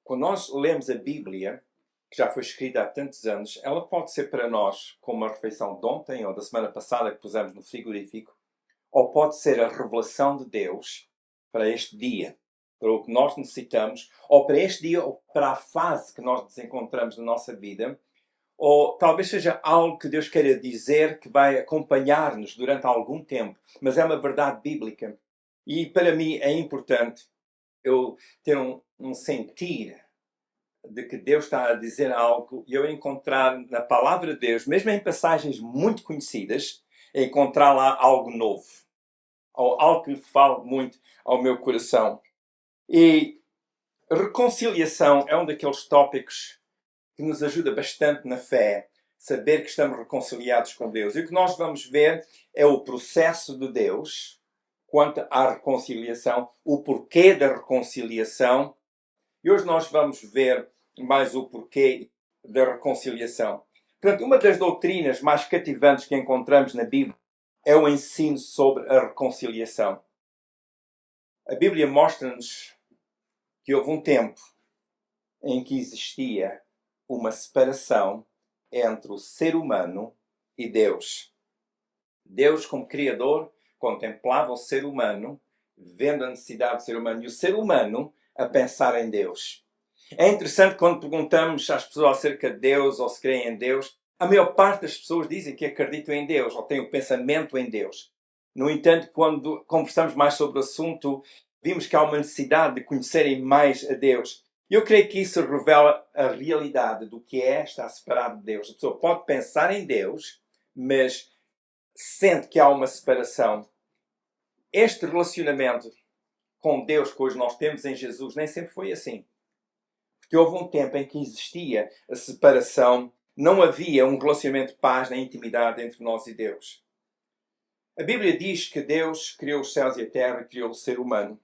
Quando nós lemos a Bíblia, que já foi escrita há tantos anos, ela pode ser para nós como uma refeição de ontem ou da semana passada que pusemos no frigorífico, ou pode ser a revelação de Deus para este dia, para o que nós necessitamos, ou para este dia, ou para a fase que nós nos encontramos na nossa vida, ou talvez seja algo que Deus queira dizer que vai acompanhar-nos durante algum tempo, mas é uma verdade bíblica. E para mim é importante eu ter um sentir de que Deus está a dizer algo e eu encontrar na palavra de Deus, mesmo em passagens muito conhecidas, encontrar lá algo novo. Ou algo que fale muito ao meu coração. E reconciliação é um daqueles tópicos que nos ajuda bastante na fé. Saber que estamos reconciliados com Deus. E o que nós vamos ver é o processo de Deus quanto à reconciliação, o porquê da reconciliação. E hoje nós vamos ver mais o porquê da reconciliação. Portanto, uma das doutrinas mais cativantes que encontramos na Bíblia é o ensino sobre a reconciliação. A Bíblia mostra-nos que houve um tempo em que existia uma separação entre o ser humano e Deus. Deus, como Criador, contemplava o ser humano, vendo a necessidade do ser humano, e o ser humano a pensar em Deus. É interessante quando perguntamos às pessoas acerca de Deus ou se creem em Deus, a maior parte das pessoas dizem que acreditam em Deus ou têm o pensamento em Deus. No entanto, quando conversamos mais sobre o assunto, vimos que há uma necessidade de conhecerem mais a Deus. Eu creio que isso revela a realidade do que é estar separado de Deus. A pessoa pode pensar em Deus, mas sente que há uma separação. Este relacionamento com Deus que hoje nós temos em Jesus nem sempre foi assim. Porque houve um tempo em que existia a separação, não havia um relacionamento de paz nem intimidade entre nós e Deus. A Bíblia diz que Deus criou os céus e a terra, criou o ser humano.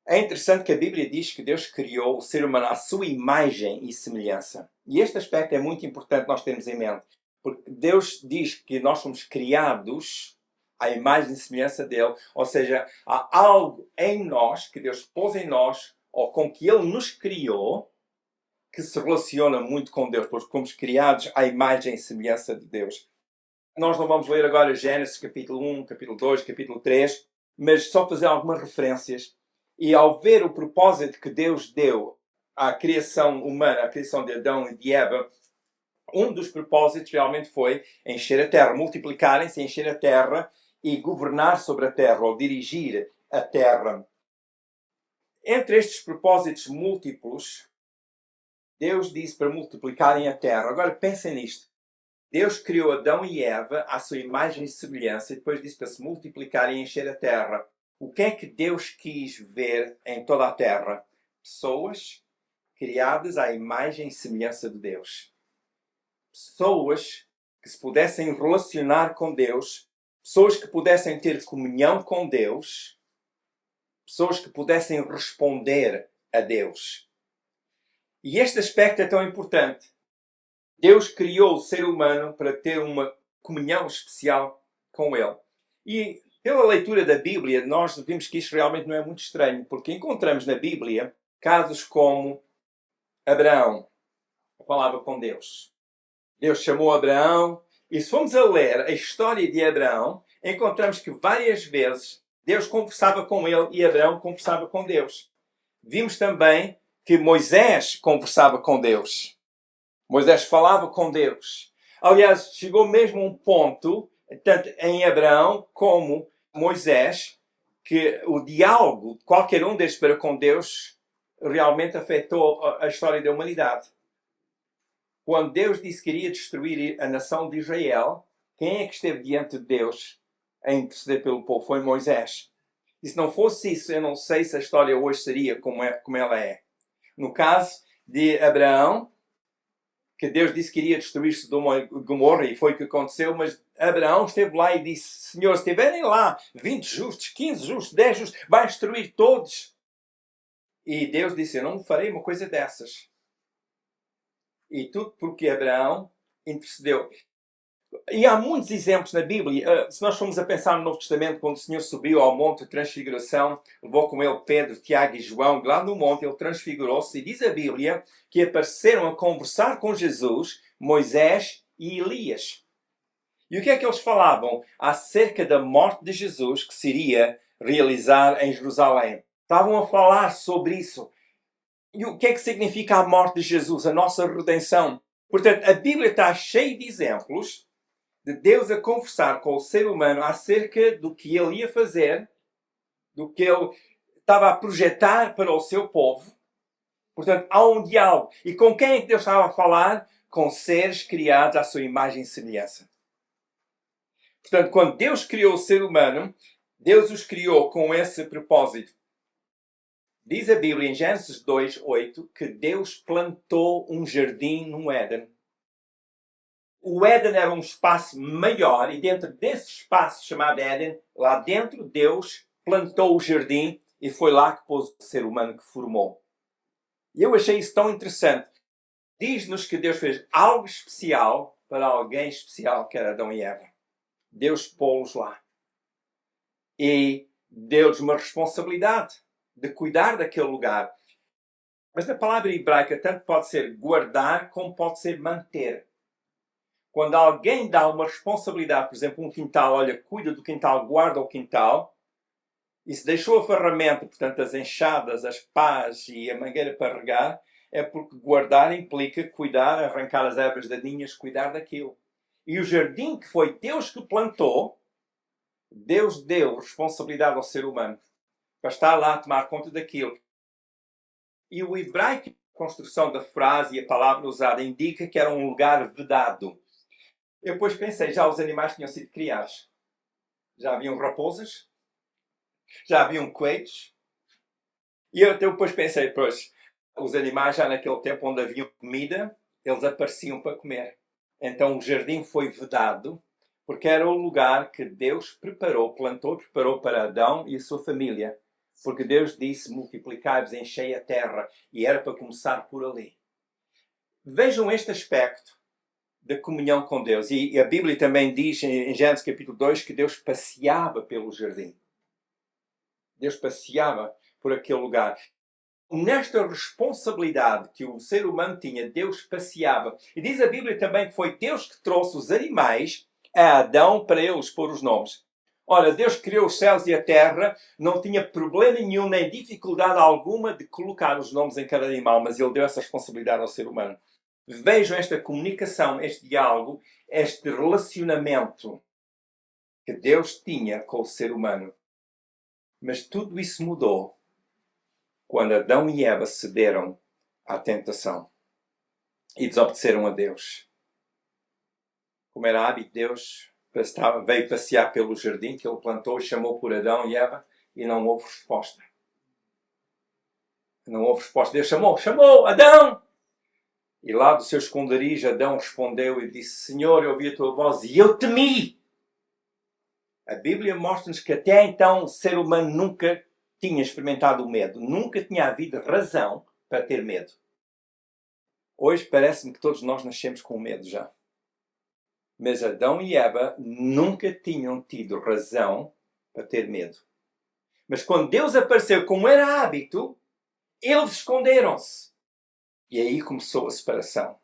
É interessante que a Bíblia diz que Deus criou o ser humano à sua imagem e semelhança. E este aspecto é muito importante nós termos em mente. Porque Deus diz que nós somos criados à imagem e semelhança dele. Ou seja, há algo em nós, que Deus pôs em nós, ou com que ele nos criou, que se relaciona muito com Deus. Porque fomos criados à imagem e semelhança de Deus. Nós não vamos ler agora Gênesis capítulo 1, capítulo 2, capítulo 3, mas só fazer algumas referências. E ao ver o propósito que Deus deu à criação humana, à criação de Adão e de Eva, um dos propósitos realmente foi encher a terra, multiplicarem-se, encher a terra e governar sobre a terra, ou dirigir a terra. Entre estes propósitos múltiplos, Deus disse para multiplicarem a terra. Agora pensem nisto. Deus criou Adão e Eva à sua imagem e semelhança e depois disse para se multiplicar e encher a terra. O que é que Deus quis ver em toda a terra? Pessoas criadas à imagem e semelhança de Deus. Pessoas que se pudessem relacionar com Deus. Pessoas que pudessem ter comunhão com Deus. Pessoas que pudessem responder a Deus. E este aspecto é tão importante. Deus criou o ser humano para ter uma comunhão especial com ele. E pela leitura da Bíblia, nós vimos que isto realmente não é muito estranho, porque encontramos na Bíblia casos como Abraão falava com Deus. Deus chamou Abraão, e se formos a ler a história de Abraão, encontramos que várias vezes Deus conversava com ele e Abraão conversava com Deus. Vimos também que Moisés conversava com Deus. Moisés falava com Deus. Aliás, chegou mesmo a um ponto, tanto em Abraão como Moisés, que o diálogo de qualquer um destes para com Deus realmente afetou a história da humanidade. Quando Deus disse que iria destruir a nação de Israel, quem é que esteve diante de Deus a interceder pelo povo? Foi Moisés. E se não fosse isso, eu não sei se a história hoje seria como ela é. No caso de Abraão, que Deus disse que iria destruir Sodoma e Gomorra, e foi o que aconteceu, mas Abraão esteve lá e disse: Senhor, se estiverem lá 20 justos, 15 justos, 10 justos, vai destruir todos. E Deus disse: eu não farei uma coisa dessas. E tudo porque Abraão intercedeu. E há muitos exemplos na Bíblia. Se nós formos a pensar no Novo Testamento, quando o Senhor subiu ao Monte de Transfiguração, levou com ele Pedro, Tiago e João, e lá no monte ele transfigurou-se, e diz a Bíblia que apareceram a conversar com Jesus Moisés e Elias. E o que é que eles falavam? Acerca da morte de Jesus que se iria realizar em Jerusalém. Estavam a falar sobre isso. E o que é que significa a morte de Jesus? A nossa redenção. Portanto, a Bíblia está cheia de exemplos de Deus a conversar com o ser humano acerca do que ele ia fazer, do que ele estava a projetar para o seu povo. Portanto, há um diálogo. E com quem é que Deus estava a falar? Com seres criados à sua imagem e semelhança. Portanto, quando Deus criou o ser humano, Deus os criou com esse propósito. Diz a Bíblia em Gênesis 2:8 que Deus plantou um jardim no Éden. O Éden era um espaço maior e dentro desse espaço chamado Éden, lá dentro Deus plantou o jardim e foi lá que pôs o ser humano que formou. E eu achei isso tão interessante. Diz-nos que Deus fez algo especial para alguém especial, que era Adão e Eva. Deus pô-los lá. E deu-lhes uma responsabilidade de cuidar daquele lugar. Mas na palavra hebraica tanto pode ser guardar como pode ser manter. Quando alguém dá uma responsabilidade, por exemplo, um quintal, olha, cuida do quintal, guarda o quintal, e se deixou a ferramenta, portanto, as enxadas, as pás e a mangueira para regar, é porque guardar implica cuidar, arrancar as ervas daninhas, cuidar daquilo. E o jardim que foi Deus que plantou, Deus deu responsabilidade ao ser humano para estar lá a tomar conta daquilo. E o hebraico, a construção da frase e a palavra usada indica que era um lugar vedado. Eu depois pensei, já os animais tinham sido criados. Já haviam raposas, já haviam coelhos. E eu depois pensei, pois, os animais já naquele tempo onde havia comida, eles apareciam para comer. Então o jardim foi vedado, porque era o lugar que Deus preparou, plantou, preparou para Adão e a sua família. Porque Deus disse, multiplicai-vos, enchei a terra. E era para começar por ali. Vejam este aspecto da comunhão com Deus. E a Bíblia também diz em Gênesis capítulo 2 que Deus passeava pelo jardim. Deus passeava por aquele lugar. Nesta responsabilidade que o ser humano tinha, Deus passeava. E diz a Bíblia também que foi Deus que trouxe os animais a Adão para eles pôr os nomes. Ora, Deus criou os céus e a terra, não tinha problema nenhum, nem dificuldade alguma de colocar os nomes em cada animal, mas Ele deu essa responsabilidade ao ser humano. Vejam esta comunicação, este diálogo, este relacionamento que Deus tinha com o ser humano. Mas tudo isso mudou quando Adão e Eva cederam à tentação e desobedeceram a Deus. Como era hábito, Deus veio passear pelo jardim que Ele plantou, chamou por Adão e Eva e não houve resposta. Não houve resposta. Deus chamou, Adão! E lá do seu esconderijo, Adão respondeu e disse, Senhor, eu ouvi a tua voz e eu temi. A Bíblia mostra-nos que até então o ser humano nunca tinha experimentado o medo. Nunca tinha havido razão para ter medo. Hoje parece-me que todos nós nascemos com medo já. Mas Adão e Eva nunca tinham tido razão para ter medo. Mas quando Deus apareceu, como era hábito, eles esconderam-se. E aí começou a separação.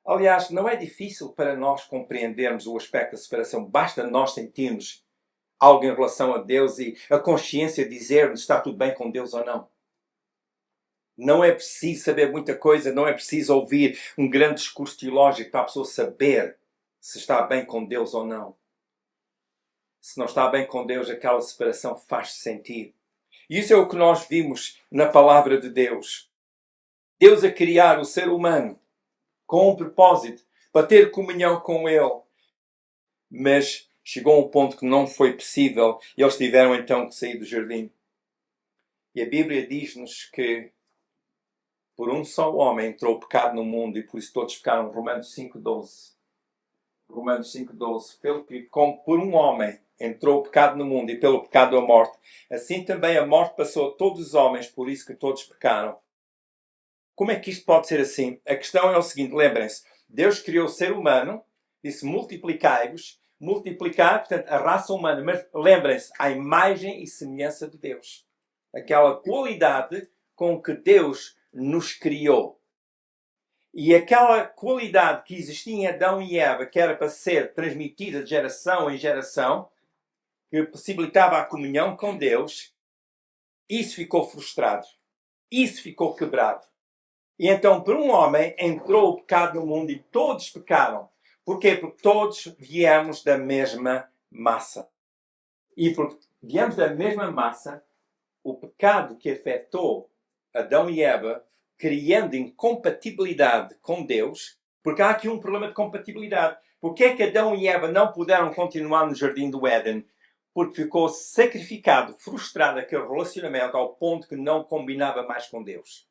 Aliás, não é difícil para nós compreendermos o aspecto da separação. Basta nós sentirmos algo em relação a Deus e a consciência dizer-nos se está tudo bem com Deus ou não. Não é preciso saber muita coisa, não é preciso ouvir um grande discurso teológico para a pessoa saber se está bem com Deus ou não. Se não está bem com Deus, aquela separação faz-se sentir. E isso é o que nós vimos na palavra de Deus. Deus a criar o ser humano com um propósito, para ter comunhão com Ele. Mas chegou a um ponto que não foi possível e eles tiveram então que sair do jardim. E a Bíblia diz-nos que por um só homem entrou o pecado no mundo e por isso todos pecaram. Romanos 5:12. Romanos 5:12. Como por um homem entrou o pecado no mundo e pelo pecado a morte, assim também a morte passou a todos os homens, por isso que todos pecaram. Como é que isto pode ser assim? A questão é o seguinte, lembrem-se. Deus criou o ser humano Disse multiplicai-vos. Multiplicar, portanto, a raça humana. Mas lembrem-se, a imagem e semelhança de Deus. Aquela qualidade com que Deus nos criou. E aquela qualidade que existia em Adão e Eva, que era para ser transmitida de geração em geração, que possibilitava a comunhão com Deus, isso ficou frustrado. Isso ficou quebrado. E então, por um homem, entrou o pecado no mundo e todos pecaram. Porquê? Porque todos viemos da mesma massa. E porque viemos da mesma massa, o pecado que afetou Adão e Eva, criando incompatibilidade com Deus, porque há aqui um problema de compatibilidade. Porquê é que Adão e Eva não puderam continuar no jardim do Éden? Porque ficou sacrificado, frustrado aquele relacionamento ao ponto que não combinava mais com Deus.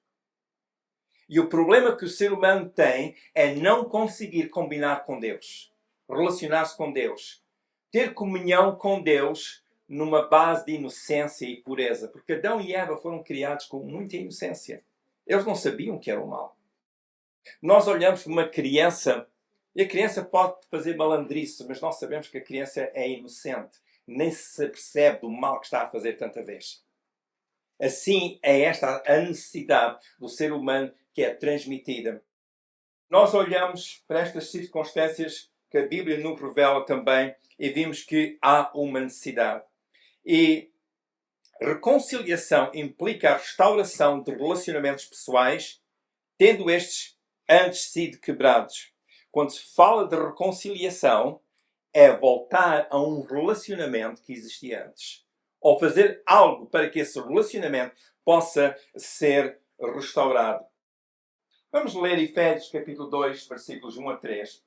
E o problema que o ser humano tem é não conseguir combinar com Deus, relacionar-se com Deus, ter comunhão com Deus numa base de inocência e pureza. Porque Adão e Eva foram criados com muita inocência. Eles não sabiam que era o mal. Nós olhamos para uma criança e a criança pode fazer malandrice, mas nós sabemos que a criança é inocente. Nem se percebe do mal que está a fazer tanta vez. Assim é esta a necessidade do ser humano que é transmitida. Nós olhamos para estas circunstâncias que a Bíblia nos revela também e vimos que há uma necessidade. E reconciliação implica a restauração de relacionamentos pessoais, tendo estes antes sido quebrados. Quando se fala de reconciliação, é voltar a um relacionamento que existia antes. Ou fazer algo para que esse relacionamento possa ser restaurado. Vamos ler Efésios capítulo 2, versículos 1 a 3.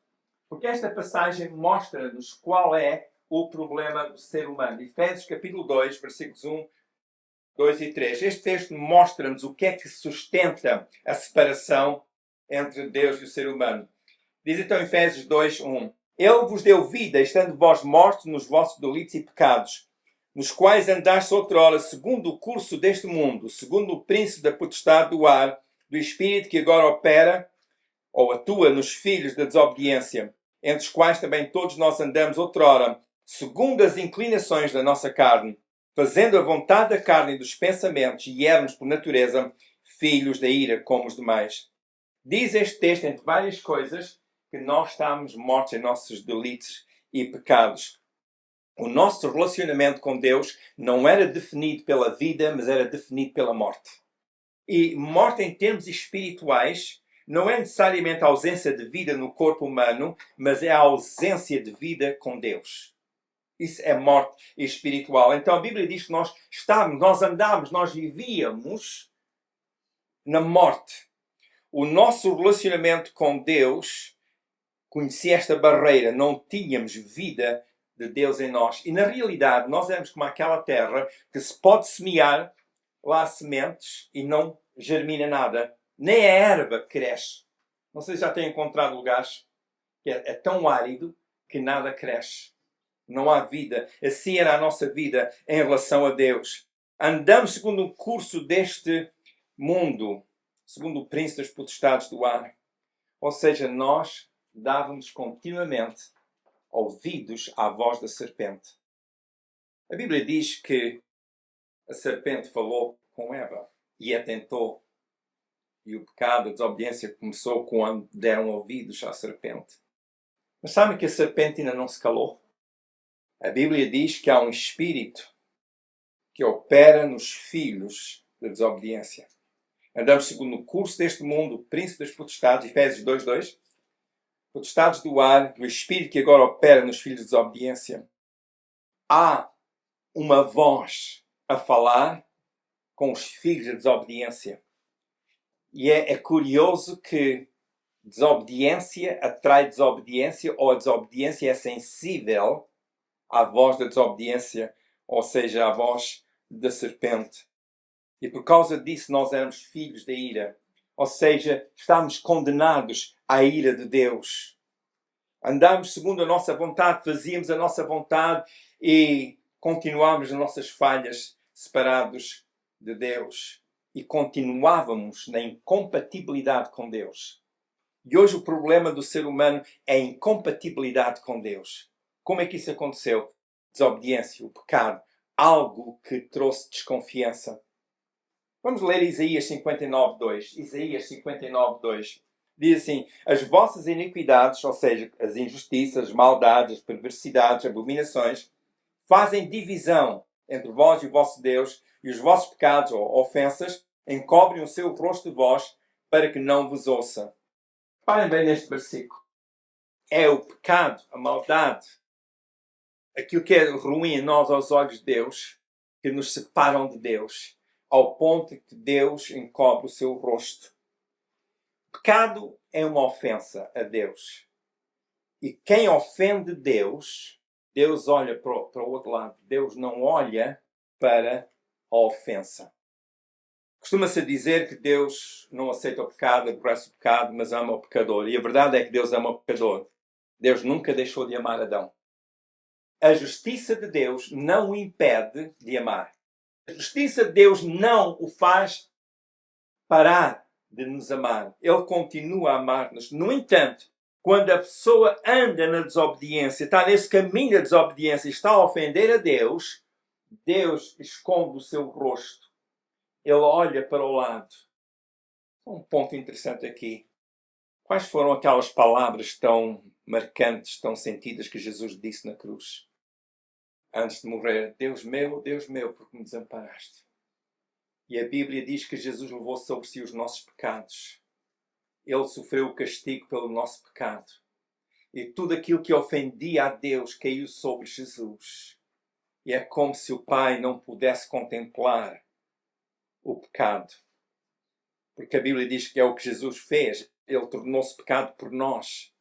Porque esta passagem mostra-nos qual é o problema do ser humano. Efésios capítulo 2, versículos 1, 2 e 3. Este texto mostra-nos o que é que sustenta a separação entre Deus e o ser humano. Diz então Efésios 2, 1. Ele vos deu vida, estando vós mortos nos vossos delitos e pecados, nos quais andaste outrora, segundo o curso deste mundo, segundo o príncipe da potestade do ar, do espírito que agora opera, ou atua nos filhos da desobediência, entre os quais também todos nós andamos outrora, segundo as inclinações da nossa carne, fazendo a vontade da carne e dos pensamentos, e éramos, por natureza, filhos da ira, como os demais. Diz este texto, entre várias coisas, que nós estamos mortos em nossos delitos e pecados. O nosso relacionamento com Deus não era definido pela vida, mas era definido pela morte. E morte em termos espirituais não é necessariamente a ausência de vida no corpo humano, mas é a ausência de vida com Deus. Isso é morte espiritual. Então a Bíblia diz que nós andámos, nós vivíamos na morte. O nosso relacionamento com Deus conhecia esta barreira, não tínhamos vida de Deus em nós. E na realidade nós éramos como aquela terra que se pode semear lá sementes e não germina nada. Nem a erva cresce. Não sei se já têm encontrado lugares que é tão árido que nada cresce. Não há vida. Assim era a nossa vida em relação a Deus. Andamos segundo o curso deste mundo, segundo o príncipe das potestades do ar. Ou seja, nós dávamos continuamente ouvidos à voz da serpente. A Bíblia diz que a serpente falou com Eva e a tentou. E o pecado, a desobediência começou quando deram ouvidos à serpente. Mas sabem que a serpente ainda não se calou? A Bíblia diz que há um espírito que opera nos filhos da desobediência. Andamos segundo o curso deste mundo, o príncipe das potestades, Efésios 2, 2. Potestades do ar, do espírito que agora opera nos filhos da desobediência. Há uma voz a falar com os filhos da desobediência. E é curioso que desobediência atrai desobediência, ou a desobediência é sensível à voz da desobediência, ou seja, à voz da serpente. E por causa disso nós éramos filhos da ira. Ou seja, estávamos condenados à ira de Deus. Andámos segundo a nossa vontade, fazíamos a nossa vontade e continuávamos nas nossas falhas, separados de Deus. E continuávamos na incompatibilidade com Deus. E hoje o problema do ser humano é a incompatibilidade com Deus. Como é que isso aconteceu? Desobediência, o pecado, algo que trouxe desconfiança. Vamos ler Isaías 59:2. Isaías 59:2. Diz assim: as vossas iniquidades, ou seja, as injustiças, as maldades, as perversidades, as abominações, fazem divisão entre vós e o vosso Deus, e os vossos pecados ou ofensas encobrem o seu rosto de vós, para que não vos ouça. Parem bem neste versículo. É o pecado, a maldade, aquilo que é ruim em nós aos olhos de Deus, que nos separam de Deus, ao ponto que Deus encobre o seu rosto. Pecado é uma ofensa a Deus. E quem ofende Deus, Deus olha para o outro lado. Deus não olha para a ofensa. Costuma-se dizer que Deus não aceita o pecado, aborrece o pecado, mas ama o pecador. E a verdade é que Deus ama o pecador. Deus nunca deixou de amar Adão. A justiça de Deus não o impede de amar. A justiça de Deus não o faz parar de nos amar. Ele continua a amar-nos. No entanto, quando a pessoa anda na desobediência, está nesse caminho da desobediência e está a ofender a Deus, Deus esconde o seu rosto. Ele olha para o lado. Um ponto interessante aqui. Quais foram aquelas palavras tão marcantes, tão sentidas que Jesus disse na cruz? Antes de morrer: Deus meu, porque me desamparaste. E a Bíblia diz que Jesus levou sobre si os nossos pecados. Ele sofreu o castigo pelo nosso pecado. E tudo aquilo que ofendia a Deus caiu sobre Jesus. E é como se o Pai não pudesse contemplar o pecado. Porque a Bíblia diz que é o que Jesus fez. Ele tornou-se pecado por nós.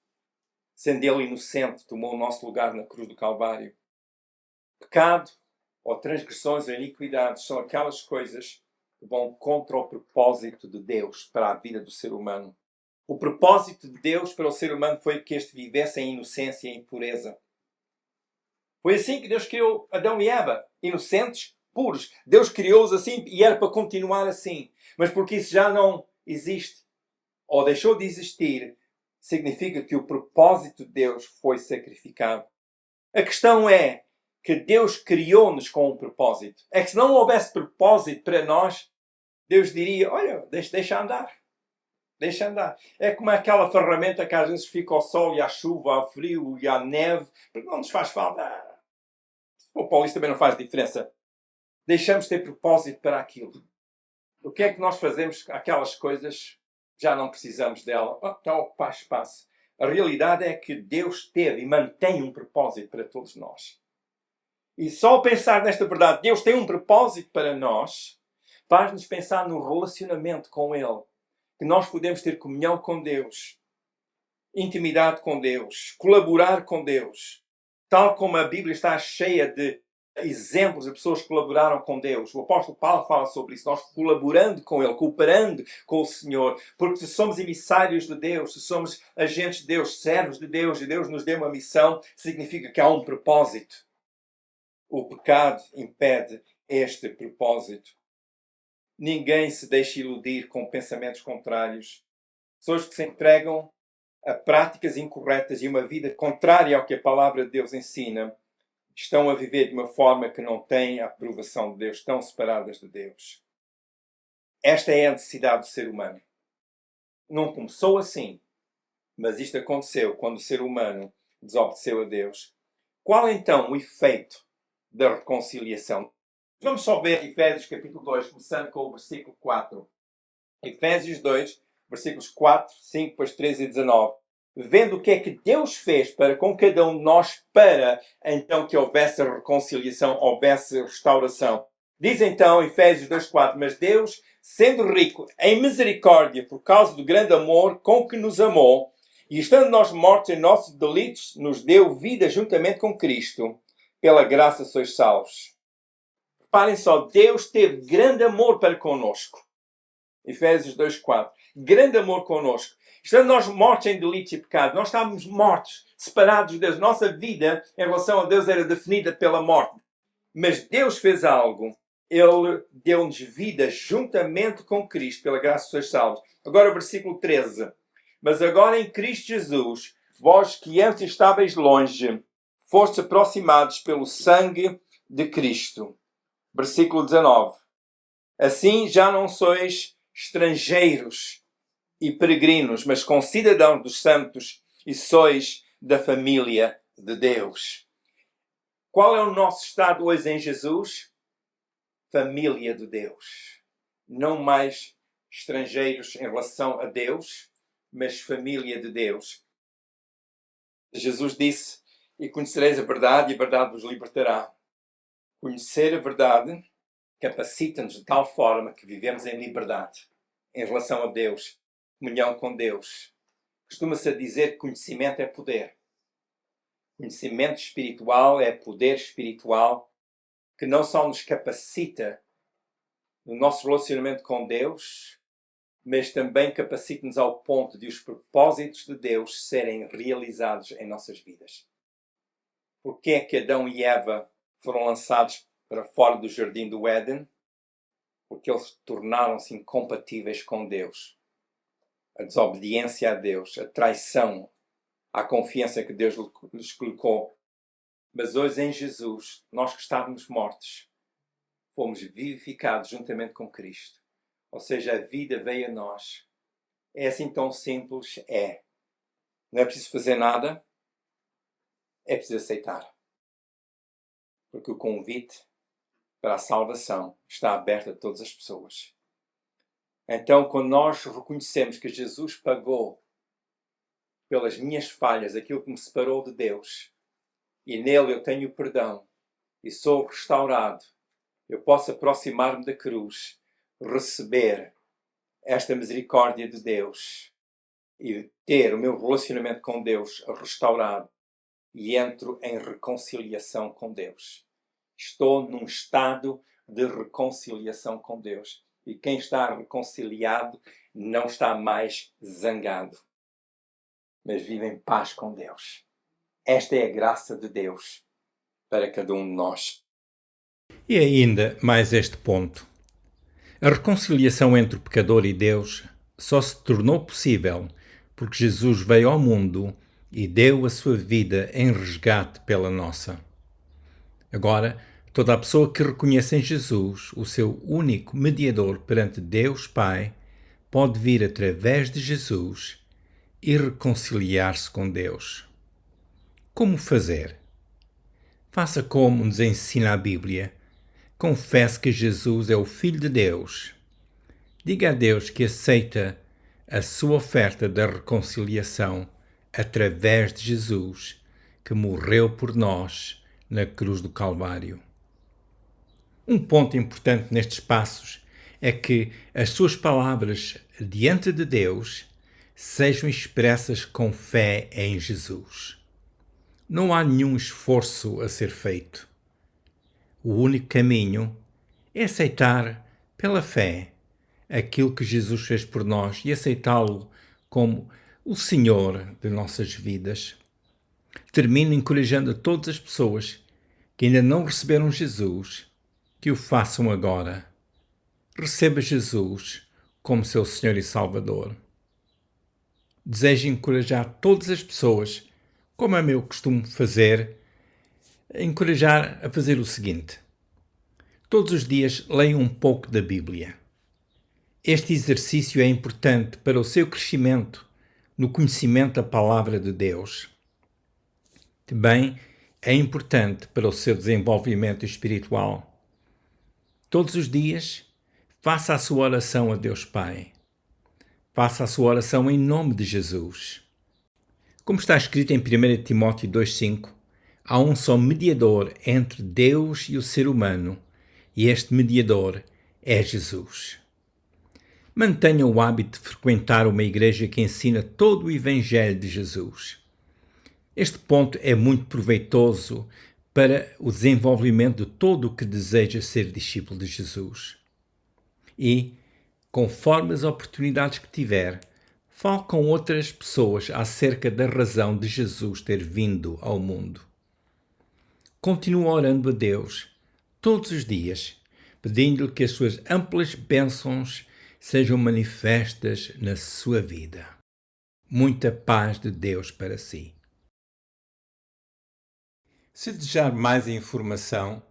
Sendo ele inocente, tomou o nosso lugar na cruz do Calvário. Pecado, ou transgressões, ou iniquidades, são aquelas coisas que vão contra o propósito de Deus para a vida do ser humano. O propósito de Deus para o ser humano foi que este vivesse em inocência e em pureza. Foi assim que Deus criou Adão e Eva, inocentes, puros. Deus criou-os assim e era para continuar assim. Mas porque isso já não existe, ou deixou de existir, significa que o propósito de Deus foi sacrificado. A questão é que Deus criou-nos com um propósito. É que se não houvesse propósito para nós, Deus diria: olha, deixa andar. Deixa andar. É como aquela ferramenta que às vezes fica ao sol e à chuva, ao frio e à neve, porque não nos faz falta. O pó, isso também não faz diferença. Deixamos de ter propósito para aquilo. O que é que nós fazemos? Aquelas coisas, já não precisamos dela. Está a ocupar espaço. A realidade é que Deus teve e mantém um propósito para todos nós. E só pensar nesta verdade, Deus tem um propósito para nós, faz-nos pensar no relacionamento com Ele. Que nós podemos ter comunhão com Deus, intimidade com Deus, colaborar com Deus. Tal como a Bíblia está cheia de exemplos de pessoas que colaboraram com Deus. O apóstolo Paulo fala sobre isso. Nós colaborando com Ele, cooperando com o Senhor. Porque se somos emissários de Deus, se somos agentes de Deus, servos de Deus, e Deus nos deu uma missão, significa que há um propósito. O pecado impede este propósito. Ninguém se deixa iludir com pensamentos contrários. Pessoas que se entregam a práticas incorretas e uma vida contrária ao que a palavra de Deus ensina, estão a viver de uma forma que não tem a aprovação de Deus, estão separadas de Deus. Esta é a necessidade do ser humano. Não começou assim, mas isto aconteceu quando o ser humano desobedeceu a Deus. Qual então o efeito da reconciliação? Vamos só ver Efésios capítulo 2, começando com o versículo 4. Efésios 2, versículos 4, 5, depois 13 e 19. Vendo o que é que Deus fez para com cada um de nós para então que houvesse reconciliação, houvesse restauração. Diz então Efésios 2, 4. Mas Deus, sendo rico em misericórdia por causa do grande amor com que nos amou, e estando nós mortos em nossos delitos, nos deu vida juntamente com Cristo. Pela graça sois salvos. Reparem só, Deus teve grande amor para conosco. Efésios 2:4. Grande amor conosco. Estando nós mortos em delitos e pecados, nós estávamos mortos, separados de Deus. Nossa vida em relação a Deus era definida pela morte. Mas Deus fez algo. Ele deu-nos vida juntamente com Cristo, pela graça sois salvos. Agora o versículo 13. Mas agora em Cristo Jesus, vós que antes estáveis longe, fostes aproximados pelo sangue de Cristo. Versículo 19. Assim já não sois estrangeiros e peregrinos, mas concidadãos dos santos e sois da família de Deus. Qual é o nosso estado hoje em Jesus? Família de Deus. Não mais estrangeiros em relação a Deus, mas família de Deus. Jesus disse, e conhecereis a verdade, e a verdade vos libertará. Conhecer a verdade capacita-nos de tal forma que vivemos em liberdade em relação a Deus, comunhão com Deus. Costuma-se dizer que conhecimento é poder. Conhecimento espiritual é poder espiritual que não só nos capacita no nosso relacionamento com Deus, mas também capacita-nos ao ponto de os propósitos de Deus serem realizados em nossas vidas. Porquê é que Adão e Eva foram lançados para fora do jardim do Éden? Porque eles tornaram-se incompatíveis com Deus. A desobediência a Deus, a traição à confiança que Deus lhes colocou. Mas hoje em Jesus, nós que estávamos mortos, fomos vivificados juntamente com Cristo. Ou seja, a vida veio a nós. É assim tão simples? É. Não é preciso fazer nada. É preciso aceitar. Porque o convite para a salvação está aberto a todas as pessoas. Então, quando nós reconhecemos que Jesus pagou pelas minhas falhas aquilo que me separou de Deus, e nele eu tenho perdão, e sou restaurado, eu posso aproximar-me da cruz, receber esta misericórdia de Deus e ter o meu relacionamento com Deus restaurado e entro em reconciliação com Deus. Estou num estado de reconciliação com Deus. E quem está reconciliado não está mais zangado, mas vive em paz com Deus. Esta é a graça de Deus para cada um de nós. E ainda mais este ponto. A reconciliação entre o pecador e Deus só se tornou possível porque Jesus veio ao mundo e deu a sua vida em resgate pela nossa. Agora, toda a pessoa que reconhece em Jesus o seu único mediador perante Deus Pai pode vir através de Jesus e reconciliar-se com Deus. Como fazer? Faça como nos ensina a Bíblia. Confesse que Jesus é o Filho de Deus. Diga a Deus que aceita a sua oferta da reconciliação através de Jesus, que morreu por nós na cruz do Calvário. Um ponto importante nestes passos é que as suas palavras diante de Deus sejam expressas com fé em Jesus. Não há nenhum esforço a ser feito. O único caminho é aceitar pela fé aquilo que Jesus fez por nós e aceitá-lo como o Senhor de nossas vidas. Termino encorajando a todas as pessoas que ainda não receberam Jesus que o façam agora. Receba Jesus como seu Senhor e Salvador. Desejo encorajar todas as pessoas, como é meu costume fazer, encorajar a fazer o seguinte. Todos os dias leiam um pouco da Bíblia. Este exercício é importante para o seu crescimento no conhecimento da Palavra de Deus. Também é importante para o seu desenvolvimento espiritual. Todos os dias, faça a sua oração a Deus Pai. Faça a sua oração em nome de Jesus. Como está escrito em 1 Timóteo 2,5, há um só mediador entre Deus e o ser humano, e este mediador é Jesus. Mantenha o hábito de frequentar uma igreja que ensina todo o Evangelho de Jesus. Este ponto é muito proveitoso para o desenvolvimento de todo o que deseja ser discípulo de Jesus. E, conforme as oportunidades que tiver, fale com outras pessoas acerca da razão de Jesus ter vindo ao mundo. Continue orando a Deus todos os dias, pedindo-lhe que as suas amplas bênçãos sejam manifestas na sua vida. Muita paz de Deus para si. Se desejar mais informação,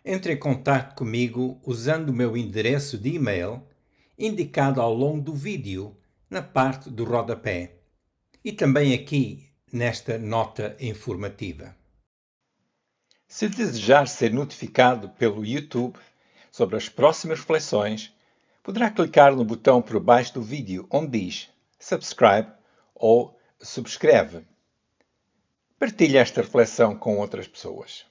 entre em contato comigo usando o meu endereço de e-mail indicado ao longo do vídeo na parte do rodapé e também aqui nesta nota informativa. Se desejar ser notificado pelo YouTube sobre as próximas reflexões, poderá clicar no botão por baixo do vídeo onde diz Subscribe ou Subscreve. Partilhe esta reflexão com outras pessoas.